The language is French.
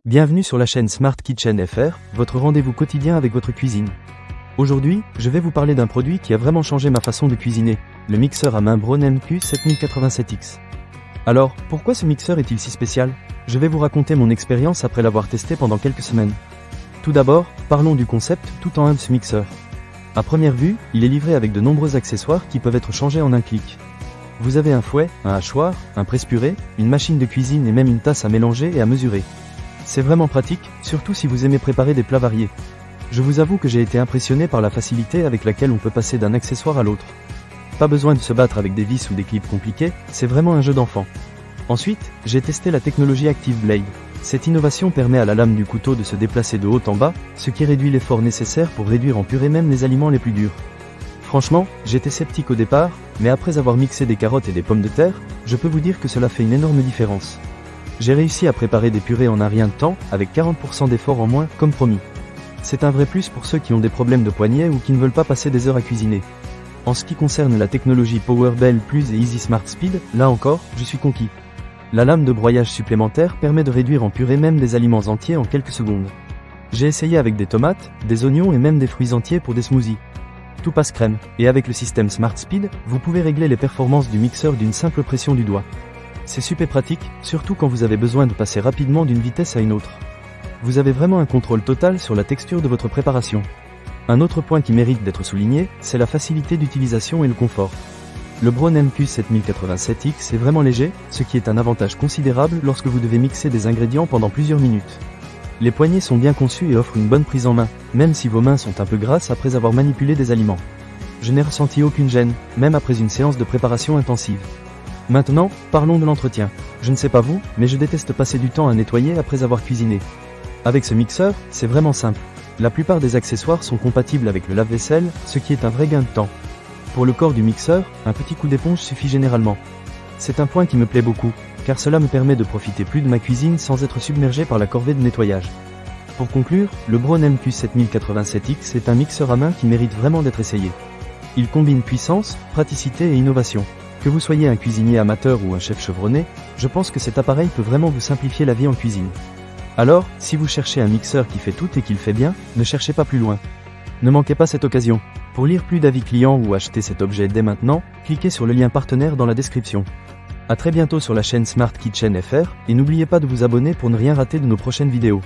Bienvenue sur la chaîne Smart Kitchen FR, votre rendez-vous quotidien avec votre cuisine. Aujourd'hui, je vais vous parler d'un produit qui a vraiment changé ma façon de cuisiner, le mixeur à main Braun MQ7087X. Alors, pourquoi ce mixeur est-il si spécial? Je vais vous raconter mon expérience après l'avoir testé pendant quelques semaines. Tout d'abord, parlons du concept tout en un de ce mixeur. À première vue, il est livré avec de nombreux accessoires qui peuvent être changés en un clic. Vous avez un fouet, un hachoir, un presse-purée, une machine de cuisine et même une tasse à mélanger et à mesurer. C'est vraiment pratique, surtout si vous aimez préparer des plats variés. Je vous avoue que j'ai été impressionné par la facilité avec laquelle on peut passer d'un accessoire à l'autre. Pas besoin de se battre avec des vis ou des clips compliqués, c'est vraiment un jeu d'enfant. Ensuite, j'ai testé la technologie Active Blade. Cette innovation permet à la lame du couteau de se déplacer de haut en bas, ce qui réduit l'effort nécessaire pour réduire en purée même les aliments les plus durs. Franchement, j'étais sceptique au départ, mais après avoir mixé des carottes et des pommes de terre, je peux vous dire que cela fait une énorme différence. J'ai réussi à préparer des purées en un rien de temps, avec 40% d'effort en moins, comme promis. C'est un vrai plus pour ceux qui ont des problèmes de poignet ou qui ne veulent pas passer des heures à cuisiner. En ce qui concerne la technologie PowerBell Plus et Easy Smart Speed, là encore, je suis conquis. La lame de broyage supplémentaire permet de réduire en purée même des aliments entiers en quelques secondes. J'ai essayé avec des tomates, des oignons et même des fruits entiers pour des smoothies. Tout passe crème, et avec le système Smart Speed, vous pouvez régler les performances du mixeur d'une simple pression du doigt. C'est super pratique, surtout quand vous avez besoin de passer rapidement d'une vitesse à une autre. Vous avez vraiment un contrôle total sur la texture de votre préparation. Un autre point qui mérite d'être souligné, c'est la facilité d'utilisation et le confort. Le Braun MQ7087X est vraiment léger, ce qui est un avantage considérable lorsque vous devez mixer des ingrédients pendant plusieurs minutes. Les poignées sont bien conçues et offrent une bonne prise en main, même si vos mains sont un peu grasses après avoir manipulé des aliments. Je n'ai ressenti aucune gêne, même après une séance de préparation intensive. Maintenant, parlons de l'entretien. Je ne sais pas vous, mais je déteste passer du temps à nettoyer après avoir cuisiné. Avec ce mixeur, c'est vraiment simple. La plupart des accessoires sont compatibles avec le lave-vaisselle, ce qui est un vrai gain de temps. Pour le corps du mixeur, un petit coup d'éponge suffit généralement. C'est un point qui me plaît beaucoup, car cela me permet de profiter plus de ma cuisine sans être submergé par la corvée de nettoyage. Pour conclure, le Braun MQ7087X est un mixeur à main qui mérite vraiment d'être essayé. Il combine puissance, praticité et innovation. Que vous soyez un cuisinier amateur ou un chef chevronné, je pense que cet appareil peut vraiment vous simplifier la vie en cuisine. Alors, si vous cherchez un mixeur qui fait tout et qui le fait bien, ne cherchez pas plus loin. Ne manquez pas cette occasion. Pour lire plus d'avis clients ou acheter cet objet dès maintenant, cliquez sur le lien partenaire dans la description. A très bientôt sur la chaîne Smart Kitchen FR, et n'oubliez pas de vous abonner pour ne rien rater de nos prochaines vidéos.